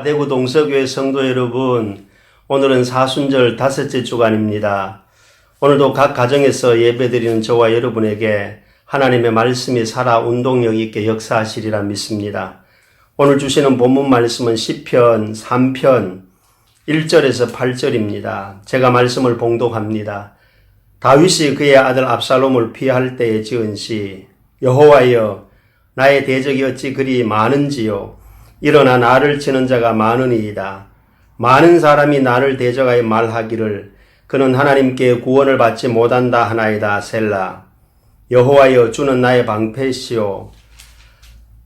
대구 동서교회 성도 여러분, 오늘은 사순절 다섯째 주간입니다. 오늘도 각 가정에서 예배드리는 저와 여러분에게 하나님의 말씀이 살아 운동력 있게 역사하시리라 믿습니다. 오늘 주시는 본문 말씀은 시편 3편 1절에서 8절입니다. 제가 말씀을 봉독합니다. 다윗이 그의 아들 압살롬을 피할 때에 지은 시, 여호와여, 나의 대적이 어찌 그리 많은지요. 일어나 나를 치는 자가 많으니이다. 많은 사람이 나를 대적하여 말하기를 그는 하나님께 구원을 받지 못한다 하나이다. 셀라. 여호와여, 주는 나의 방패시오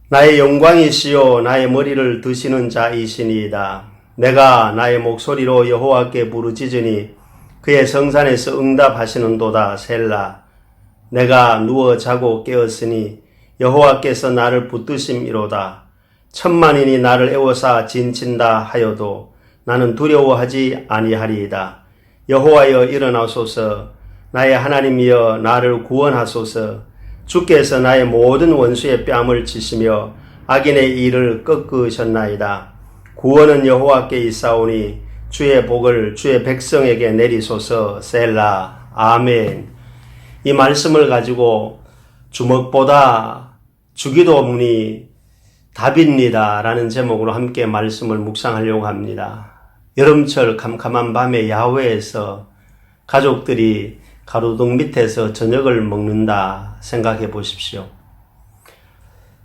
나의 영광이시오 나의 머리를 드시는 자이시니이다. 내가 나의 목소리로 여호와께 부르짖으니 그의 성산에서 응답하시는도다. 셀라. 내가 누워 자고 깨었으니 여호와께서 나를 붙드심이로다. 천만인이 나를 애워싸 진친다 하여도 나는 두려워하지 아니하리이다. 여호와여, 일어나소서. 나의 하나님이여, 나를 구원하소서. 주께서 나의 모든 원수의 뺨을 치시며 악인의 일을 꺾으셨나이다. 구원은 여호와께 있사오니 주의 복을 주의 백성에게 내리소서. 셀라. 아멘. 이 말씀을 가지고 주먹보다 주기도문이 답입니다 라는 제목으로 함께 말씀을 묵상하려고 합니다. 여름철 캄캄한 밤에 야외에서 가족들이 가로등 밑에서 저녁을 먹는다 생각해 보십시오.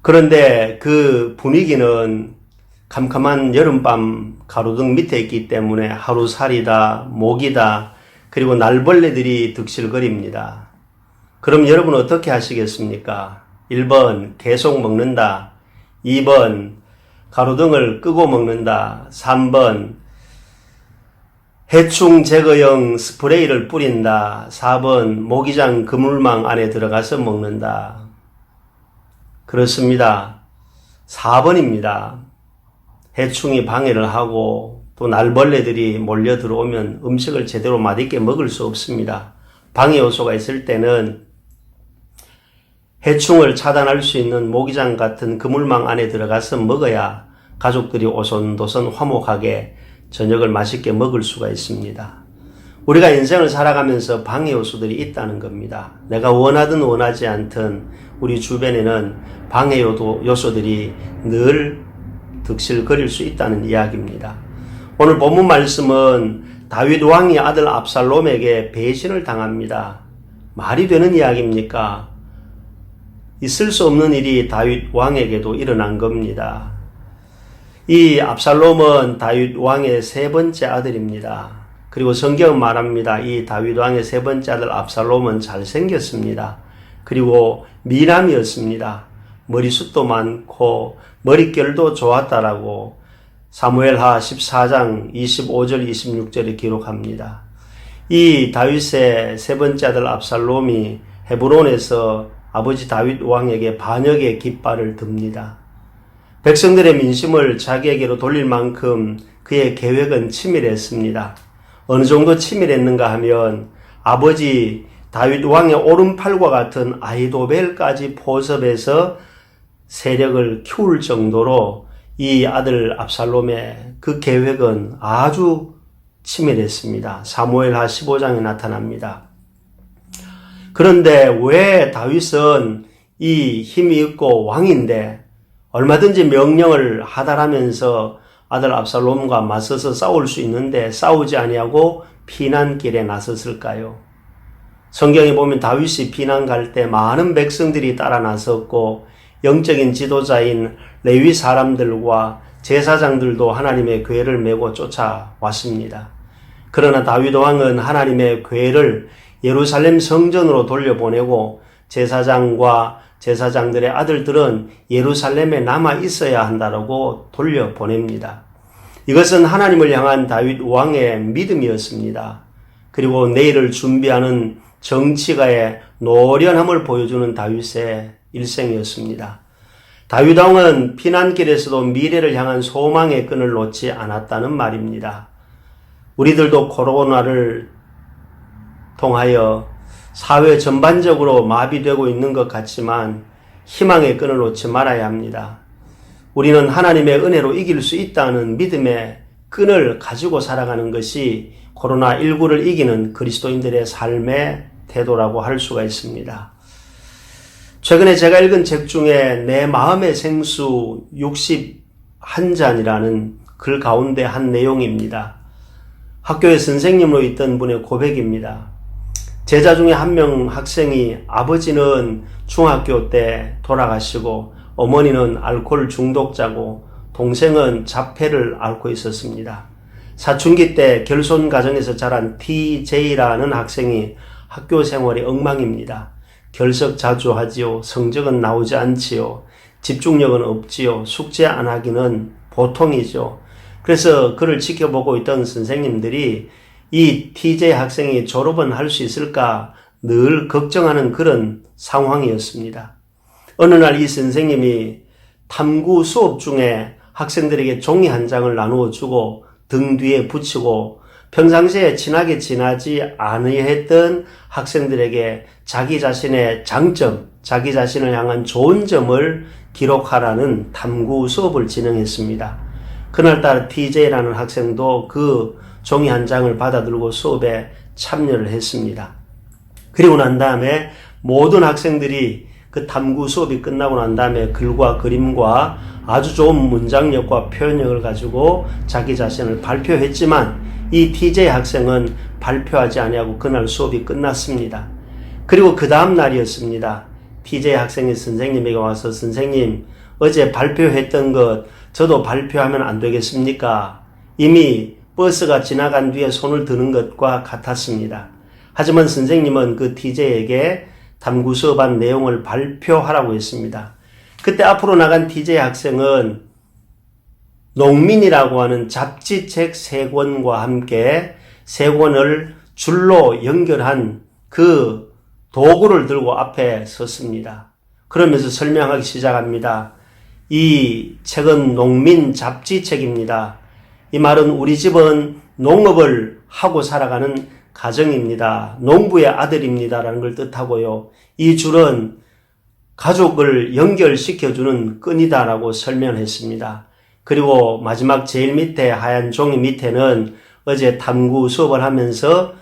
그런데 그 분위기는 캄캄한 여름밤 가로등 밑에 있기 때문에 하루살이다, 모기다, 그리고 날벌레들이 득실거립니다. 그럼 여러분 어떻게 하시겠습니까? 1번 계속 먹는다. 2번 가로등을 끄고 먹는다. 3번 해충 제거용 스프레이를 뿌린다. 4번 모기장 그물망 안에 들어가서 먹는다. 그렇습니다. 4번입니다. 해충이 방해를 하고 또 날벌레들이 몰려 들어오면 음식을 제대로 맛있게 먹을 수 없습니다. 방해 요소가 있을 때는 해충을 차단할 수 있는 모기장 같은 그물망 안에 들어가서 먹어야 가족들이 오손도손 화목하게 저녁을 맛있게 먹을 수가 있습니다. 우리가 인생을 살아가면서 방해 요소들이 있다는 겁니다. 내가 원하든 원하지 않든 우리 주변에는 방해 요소들이 늘 득실거릴 수 있다는 이야기입니다. 오늘 본문 말씀은 다윗 왕이 아들 압살롬에게 배신을 당합니다. 말이 되는 이야기입니까? 있을 수 없는 일이 다윗 왕에게도 일어난 겁니다. 이 압살롬은 다윗 왕의 세 번째 아들입니다. 그리고 성경은 말합니다. 이 다윗 왕의 세 번째 아들 압살롬은 잘생겼습니다. 그리고 미남이었습니다. 머리숱도 많고 머릿결도 좋았다라고 사무엘하 14장 25절 26절에 기록합니다. 이 다윗의 세 번째 아들 압살롬이 헤브론에서 아버지 다윗 왕에게 반역의 깃발을 듭니다. 백성들의 민심을 자기에게로 돌릴 만큼 그의 계획은 치밀했습니다. 어느 정도 치밀했는가 하면 아버지 다윗 왕의 오른팔과 같은 아히도벨까지 포섭해서 세력을 키울 정도로 이 아들 압살롬의 그 계획은 아주 치밀했습니다. 사무엘하 15장에 나타납니다. 그런데 왜 다윗은 이 힘이 있고 왕인데 얼마든지 명령을 하달하면서 아들 압살롬과 맞서서 싸울 수 있는데 싸우지 아니하고 피난길에 나섰을까요? 성경에 보면 다윗이 피난 갈 때 많은 백성들이 따라 나섰고 영적인 지도자인 레위 사람들과 제사장들도 하나님의 궤를 메고 쫓아왔습니다. 그러나 다윗 왕은 하나님의 궤를 예루살렘 성전으로 돌려보내고 제사장과 제사장들의 아들들은 예루살렘에 남아 있어야 한다고 돌려보냅니다. 이것은 하나님을 향한 다윗 왕의 믿음이었습니다. 그리고 내일을 준비하는 정치가의 노련함을 보여주는 다윗의 일생이었습니다. 다윗 왕은 피난길에서도 미래를 향한 소망의 끈을 놓지 않았다는 말입니다. 우리들도 코로나를 통하여 사회 전반적으로 마비되고 있는 것 같지만 희망의 끈을 놓지 말아야 합니다. 우리는 하나님의 은혜로 이길 수 있다는 믿음의 끈을 가지고 살아가는 것이 코로나19를 이기는 그리스도인들의 삶의 태도라고 할 수가 있습니다. 최근에 제가 읽은 책 중에 내 마음의 생수 61잔이라는 글 가운데 한 내용입니다. 학교의 선생님으로 있던 분의 고백입니다. 제자 중에 한 명 학생이 아버지는 중학교 때 돌아가시고 어머니는 알코올 중독자고 동생은 자폐를 앓고 있었습니다. 사춘기 때 결손 가정에서 자란 TJ라는 학생이 학교 생활이 엉망입니다. 결석 자주 하지요. 성적은 나오지 않지요. 집중력은 없지요. 숙제 안 하기는 보통이죠. 그래서 그를 지켜보고 있던 선생님들이 이 TJ 학생이 졸업은 할 수 있을까 늘 걱정하는 그런 상황이었습니다. 어느 날 이 선생님이 탐구 수업 중에 학생들에게 종이 한 장을 나누어 주고 등 뒤에 붙이고 평상시에 친하게 지나지 않으했던 학생들에게 자기 자신의 장점, 자기 자신을 향한 좋은 점을 기록하라는 탐구 수업을 진행했습니다. 그날따라 TJ라는 학생도 그 종이 한 장을 받아들고 수업에 참여를 했습니다. 그리고 난 다음에 모든 학생들이 그 탐구 수업이 끝나고 난 다음에 글과 그림과 아주 좋은 문장력과 표현력을 가지고 자기 자신을 발표했지만 이 TJ 학생은 발표하지 아니하고 그날 수업이 끝났습니다. 그리고 그 다음 날이었습니다. TJ 학생이 선생님에게 와서 선생님 어제 발표했던 것 저도 발표하면 안 되겠습니까? 이미 버스가 지나간 뒤에 손을 드는 것과 같았습니다. 하지만 선생님은 그 TJ에게 탐구 수업한 내용을 발표하라고 했습니다. 그때 앞으로 나간 TJ 학생은 농민이라고 하는 잡지책 3권과 함께 3권을 줄로 연결한 그 도구를 들고 앞에 섰습니다. 그러면서 설명하기 시작합니다. 이 책은 농민 잡지책입니다. 이 말은 우리 집은 농업을 하고 살아가는 가정입니다. 농부의 아들입니다라는 걸 뜻하고요. 이 줄은 가족을 연결시켜주는 끈이다라고 설명했습니다. 그리고 마지막 제일 밑에 하얀 종이 밑에는 어제 탐구 수업을 하면서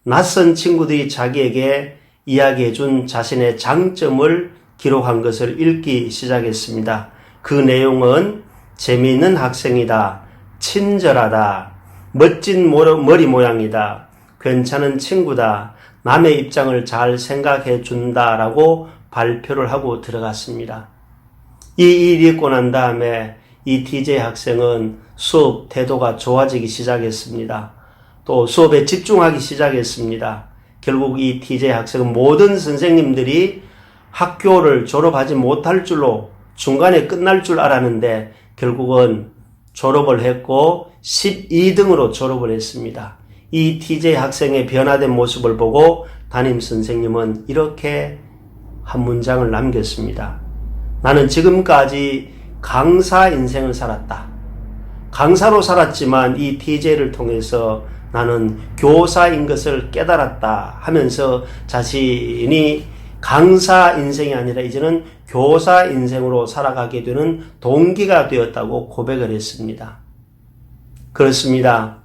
낯선 친구들이 자기에게 이야기해준 자신의 장점을 기록한 것을 읽기 시작했습니다. 그 내용은 재미있는 학생이다, 친절하다, 멋진 머리 모양이다, 괜찮은 친구다, 남의 입장을 잘 생각해 준다라고 발표를 하고 들어갔습니다. 이 일이 있고 난 다음에 이 TJ 학생은 수업 태도가 좋아지기 시작했습니다. 또 수업에 집중하기 시작했습니다. 결국 이 TJ 학생은 모든 선생님들이 학교를 졸업하지 못할 줄로 중간에 끝날 줄 알았는데 결국은 졸업을 했고 12등으로 졸업을 했습니다. 이 TJ 학생의 변화된 모습을 보고 담임 선생님은 이렇게 한 문장을 남겼습니다. 나는 지금까지 강사 인생을 살았다. 강사로 살았지만 이 TJ를 통해서 나는 교사인 것을 깨달았다 하면서 자신이 강사 인생이 아니라 이제는 교사 인생으로 살아가게 되는 동기가 되었다고 고백을 했습니다. 그렇습니다.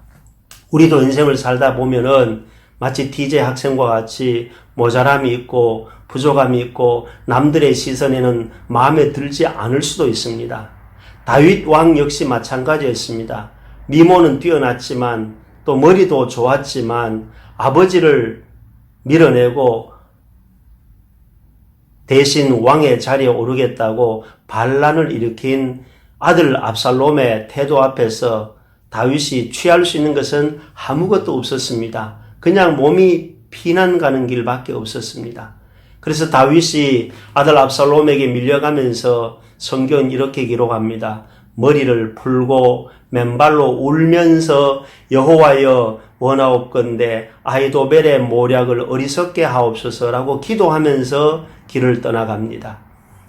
우리도 인생을 살다 보면은 마치 TJ 학생과 같이 모자람이 있고 부족함이 있고 남들의 시선에는 마음에 들지 않을 수도 있습니다. 다윗 왕 역시 마찬가지였습니다. 미모는 뛰어났지만 또 머리도 좋았지만 아버지를 밀어내고 대신 왕의 자리에 오르겠다고 반란을 일으킨 아들 압살롬의 태도 앞에서 다윗이 취할 수 있는 것은 아무것도 없었습니다. 그냥 몸이 피난 가는 길밖에 없었습니다. 그래서 다윗이 아들 압살롬에게 밀려가면서 성경은 이렇게 기록합니다. 머리를 풀고 맨발로 울면서 여호와여 원하옵건대 아히도벨의 모략을 어리석게 하옵소서라고 기도하면서 길을 떠나갑니다.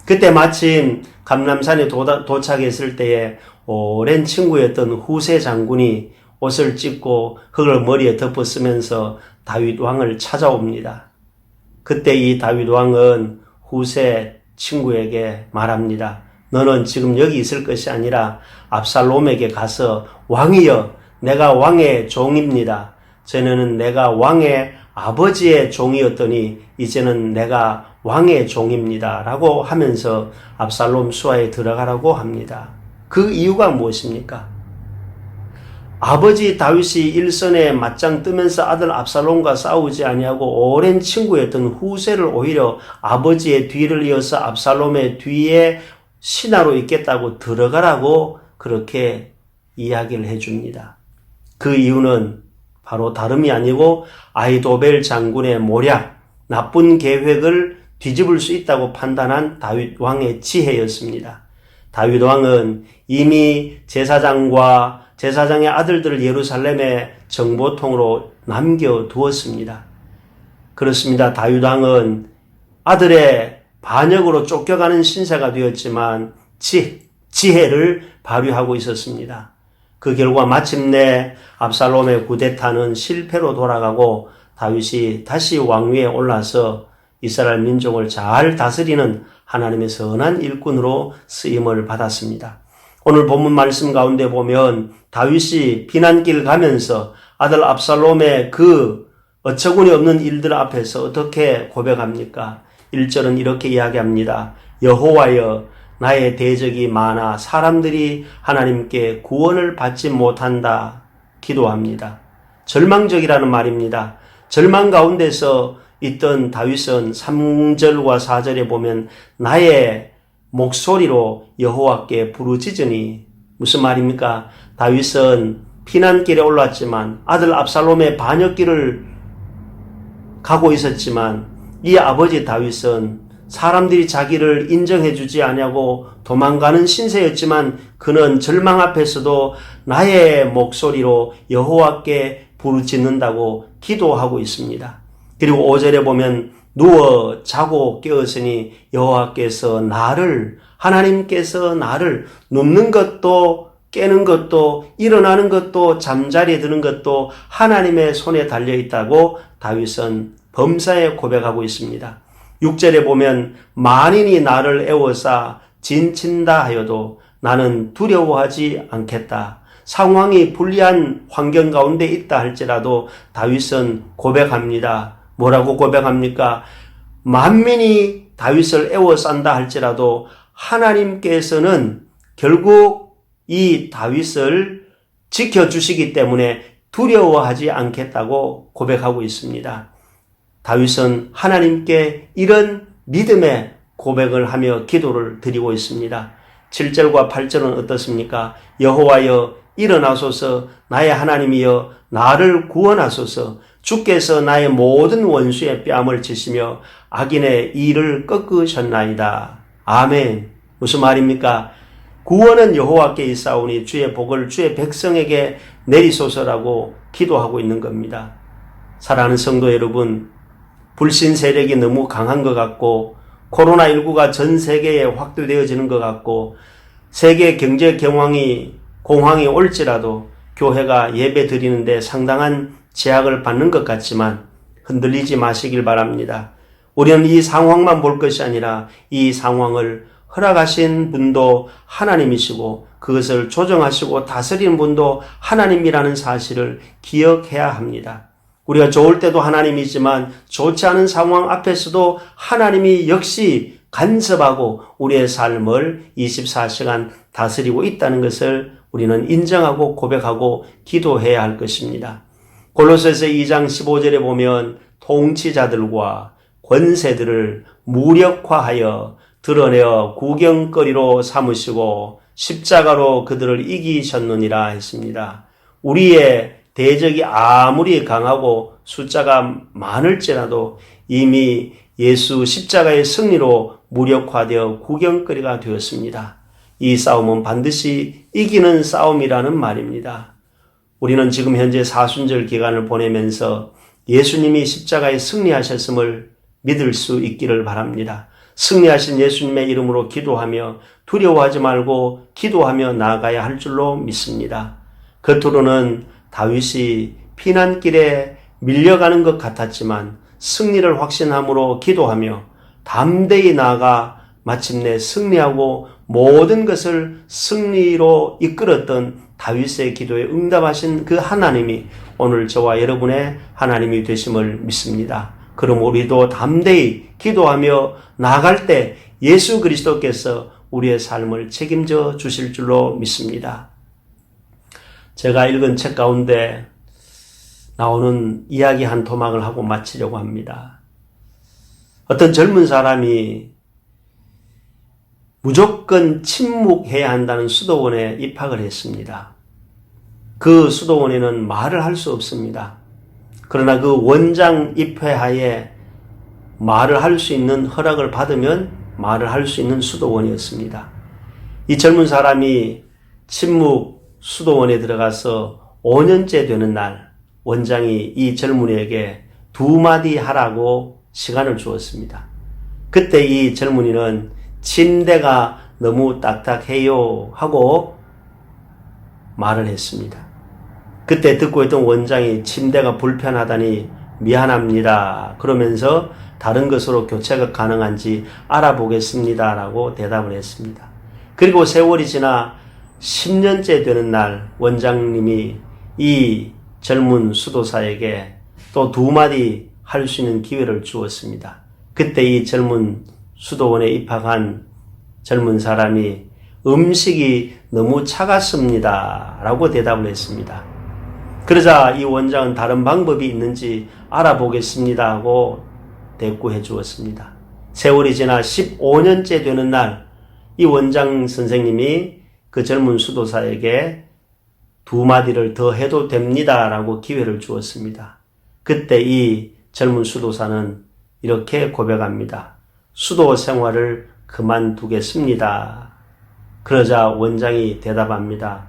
그때 마침 감람산에 도착했을 때에 오랜 친구였던 후세 장군이 옷을 찢고 흙을 머리에 덮어 쓰면서 다윗 왕을 찾아옵니다. 그때 이 다윗 왕은 후세 친구에게 말합니다. 너는 지금 여기 있을 것이 아니라 압살롬에게 가서 왕이여 내가 왕의 종입니다. 전에는 내가 왕의 아버지의 종이었더니 이제는 내가 왕의 종입니다. 라고 하면서 압살롬 수하에 들어가라고 합니다. 그 이유가 무엇입니까? 아버지 다윗이 일선에 맞짱 뜨면서 아들 압살롬과 싸우지 아니하고 오랜 친구였던 후세를 오히려 아버지의 뒤를 이어서 압살롬의 뒤에 신하로 있겠다고 들어가라고 그렇게 이야기를 해줍니다. 그 이유는 바로 다름이 아니고 아히도벨 장군의 모략, 나쁜 계획을 뒤집을 수 있다고 판단한 다윗 왕의 지혜였습니다. 다윗 왕은 이미 제사장의 아들들을 예루살렘의 정보통으로 남겨두었습니다. 그렇습니다. 다윗 왕은 아들의 반역으로 쫓겨가는 신세가 되었지만 지혜를 발휘하고 있었습니다. 그 결과 마침내 압살롬의 쿠데타는 실패로 돌아가고 다윗이 다시 왕위에 올라서 이스라엘 민족을 잘 다스리는 하나님의 선한 일꾼으로 쓰임을 받았습니다. 오늘 본문 말씀 가운데 보면 다윗이 피난길 가면서 아들 압살롬의 그 어처구니 없는 일들 앞에서 어떻게 고백합니까? 1절은 이렇게 이야기합니다. 여호와여 나의 대적이 많아 사람들이 하나님께 구원을 받지 못한다 기도합니다. 절망적이라는 말입니다. 절망 가운데서 있던 다윗은 3절과 4절에 보면 나의 목소리로 여호와께 부르짖으니 무슨 말입니까? 다윗은 피난길에 올랐지만 아들 압살롬의 반역길을 가고 있었지만 이 아버지 다윗은 사람들이 자기를 인정해주지 아니하고 도망가는 신세였지만 그는 절망 앞에서도 나의 목소리로 여호와께 부르짖는다고 기도하고 있습니다. 그리고 5절에 보면 누워 자고 깨었으니 여호와께서 하나님께서 나를 눕는 것도 깨는 것도 일어나는 것도 잠자리에 드는 것도 하나님의 손에 달려있다고 다윗은 범사에 고백하고 있습니다. 6절에 보면 만인이 나를 애워싸 진친다 하여도 나는 두려워하지 않겠다. 상황이 불리한 환경 가운데 있다 할지라도 다윗은 고백합니다. 뭐라고 고백합니까? 만민이 다윗을 애워싼다 할지라도 하나님께서는 결국 이 다윗을 지켜주시기 때문에 두려워하지 않겠다고 고백하고 있습니다. 다윗은 하나님께 이런 믿음의 고백을 하며 기도를 드리고 있습니다. 7절과 8절은 어떻습니까? 여호와여 일어나소서 나의 하나님이여 나를 구원하소서 주께서 나의 모든 원수의 뺨을 치시며 악인의 일을 꺾으셨나이다. 아멘. 무슨 말입니까? 구원은 여호와께 있사오니 주의 복을 주의 백성에게 내리소서라고 기도하고 있는 겁니다. 사랑하는 성도 여러분, 불신 세력이 너무 강한 것 같고 코로나19가 전 세계에 확대되어지는 것 같고 세계 경제 공황이 올지라도 교회가 예배 드리는데 상당한 제약을 받는 것 같지만 흔들리지 마시길 바랍니다. 우리는 이 상황만 볼 것이 아니라 이 상황을 허락하신 분도 하나님이시고 그것을 조정하시고 다스리는 분도 하나님이라는 사실을 기억해야 합니다. 우리가 좋을 때도 하나님이지만 좋지 않은 상황 앞에서도 하나님이 역시 간섭하고 우리의 삶을 24시간 다스리고 있다는 것을 우리는 인정하고 고백하고 기도해야 할 것입니다. 골로새서 2장 15절에 보면 통치자들과 권세들을 무력화하여 드러내어 구경거리로 삼으시고 십자가로 그들을 이기셨느니라 했습니다. 우리의 대적이 아무리 강하고 숫자가 많을지라도 이미 예수 십자가의 승리로 무력화되어 구경거리가 되었습니다. 이 싸움은 반드시 이기는 싸움이라는 말입니다. 우리는 지금 현재 사순절 기간을 보내면서 예수님이 십자가에 승리하셨음을 믿을 수 있기를 바랍니다. 승리하신 예수님의 이름으로 기도하며 두려워하지 말고 기도하며 나아가야 할 줄로 믿습니다. 겉으로는 다윗이 피난길에 밀려가는 것 같았지만 승리를 확신함으로 기도하며 담대히 나아가 마침내 승리하고 모든 것을 승리로 이끌었던 다윗의 기도에 응답하신 그 하나님이 오늘 저와 여러분의 하나님이 되심을 믿습니다. 그럼 우리도 담대히 기도하며 나아갈 때 예수 그리스도께서 우리의 삶을 책임져 주실 줄로 믿습니다. 제가 읽은 책 가운데 나오는 이야기 한 토막을 하고 마치려고 합니다. 어떤 젊은 사람이 무조건 침묵해야 한다는 수도원에 입학을 했습니다. 그 수도원에는 말을 할 수 없습니다. 그러나 그 원장 입회하에 말을 할 수 있는 허락을 받으면 말을 할 수 있는 수도원이었습니다. 이 젊은 사람이 침묵 수도원에 들어가서 5년째 되는 날 원장이 이 젊은이에게 2마디 하라고 시간을 주었습니다. 그때 이 젊은이는 침대가 너무 딱딱해요 하고 말을 했습니다. 그때 듣고 있던 원장이 침대가 불편하다니 미안합니다. 그러면서 다른 것으로 교체가 가능한지 알아보겠습니다. 라고 대답을 했습니다. 그리고 세월이 지나 10년째 되는 날 원장님이 이 젊은 수도사에게 또 2마디 할 수 있는 기회를 주었습니다. 그때 이 젊은 수도원에 입학한 젊은 사람이 음식이 너무 차갑습니다. 라고 대답을 했습니다. 그러자 이 원장은 다른 방법이 있는지 알아보겠습니다. 하고 대꾸해 주었습니다. 세월이 지나 15년째 되는 날 이 원장 선생님이 그 젊은 수도사에게 2마디를 더 해도 됩니다. 라고 기회를 주었습니다. 그때 이 젊은 수도사는 이렇게 고백합니다. 수도 생활을 그만두겠습니다. 그러자 원장이 대답합니다.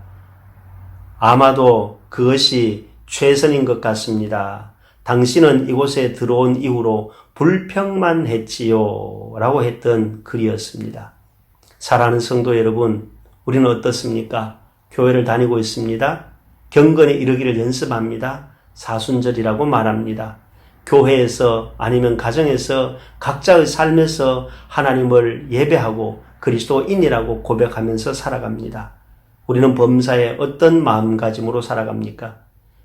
아마도 그것이 최선인 것 같습니다. 당신은 이곳에 들어온 이후로 불평만 했지요. 라고 했던 글이었습니다. 사랑하는 성도 여러분, 우리는 어떻습니까? 교회를 다니고 있습니다. 경건에 이르기를 연습합니다. 사순절이라고 말합니다. 교회에서 아니면 가정에서 각자의 삶에서 하나님을 예배하고 그리스도인이라고 고백하면서 살아갑니다. 우리는 범사에 어떤 마음가짐으로 살아갑니까?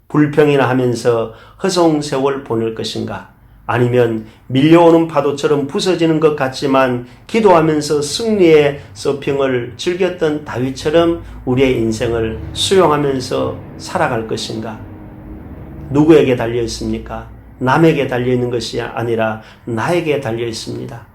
불평이나 하면서 허송세월 보낼 것인가? 아니면 밀려오는 파도처럼 부서지는 것 같지만 기도하면서 승리의 서핑을 즐겼던 다윗처럼 우리의 인생을 수용하면서 살아갈 것인가? 누구에게 달려 있습니까? 남에게 달려 있는 것이 아니라 나에게 달려 있습니다.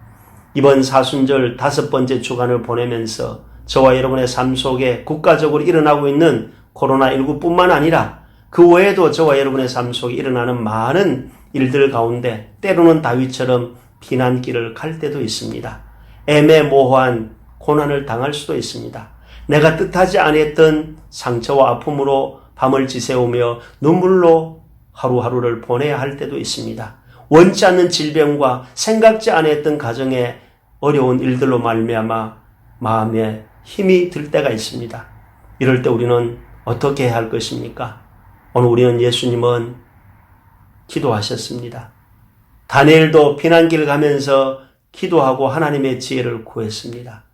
이번 사순절 5번째 주간을 보내면서 저와 여러분의 삶 속에 국가적으로 일어나고 있는 코로나19뿐만 아니라 그 외에도 저와 여러분의 삶 속에 일어나는 많은 일들 가운데 때로는 다윗처럼 피난길을 갈 때도 있습니다. 애매모호한 고난을 당할 수도 있습니다. 내가 뜻하지 않았던 상처와 아픔으로 밤을 지새우며 눈물로 하루하루를 보내야 할 때도 있습니다. 원치 않는 질병과 생각지 않았던 가정의 어려운 일들로 말미암아 마음에 힘이 들 때가 있습니다. 이럴 때 우리는 어떻게 해야 할 것입니까? 오늘 우리는 예수님은 기도하셨습니다. 다니엘도 피난길 가면서 기도하고 하나님의 지혜를 구했습니다.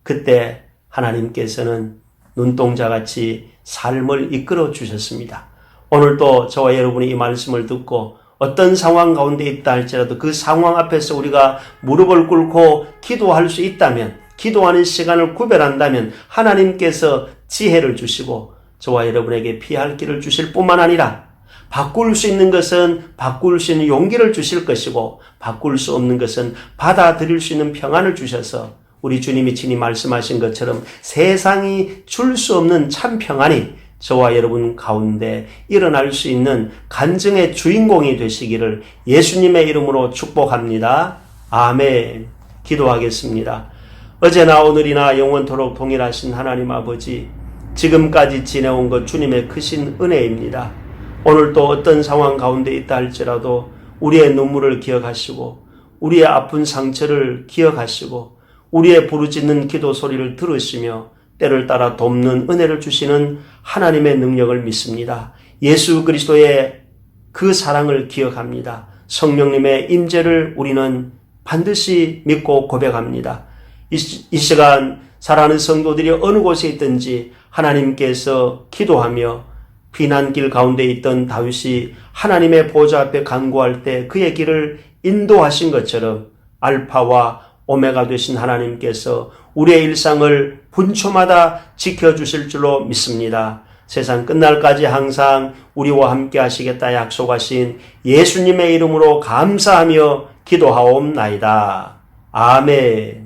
그때 하나님께서는 눈동자같이 삶을 이끌어 주셨습니다. 오늘도 저와 여러분이 이 말씀을 듣고 어떤 상황 가운데 있다 할지라도 그 상황 앞에서 우리가 무릎을 꿇고 기도할 수 있다면, 기도하는 시간을 구별한다면 하나님께서 지혜를 주시고 저와 여러분에게 피할 길을 주실 뿐만 아니라 바꿀 수 있는 것은 바꿀 수 있는 용기를 주실 것이고 바꿀 수 없는 것은 받아들일 수 있는 평안을 주셔서 우리 주님이 친히 말씀하신 것처럼 세상이 줄 수 없는 참 평안이 저와 여러분 가운데 일어날 수 있는 간증의 주인공이 되시기를 예수님의 이름으로 축복합니다. 아멘. 기도하겠습니다. 어제나 오늘이나 영원토록 동일하신 하나님 아버지, 지금까지 지내온 것 주님의 크신 은혜입니다. 오늘도 어떤 상황 가운데 있다 할지라도 우리의 눈물을 기억하시고 우리의 아픈 상처를 기억하시고 우리의 부르짖는 기도 소리를 들으시며 때를 따라 돕는 은혜를 주시는 하나님의 능력을 믿습니다. 예수 그리스도의 그 사랑을 기억합니다. 성령님의 임재를 우리는 반드시 믿고 고백합니다. 이 시간 사랑하는 성도들이 어느 곳에 있든지 하나님께서 기도하며 피난길 가운데 있던 다윗이 하나님의 보좌 앞에 간구할 때 그의 길을 인도하신 것처럼 알파와 오메가 되신 하나님께서 우리의 일상을 분초마다 지켜주실 줄로 믿습니다. 세상 끝날까지 항상 우리와 함께 하시겠다 약속하신 예수님의 이름으로 감사하며 기도하옵나이다. 아멘.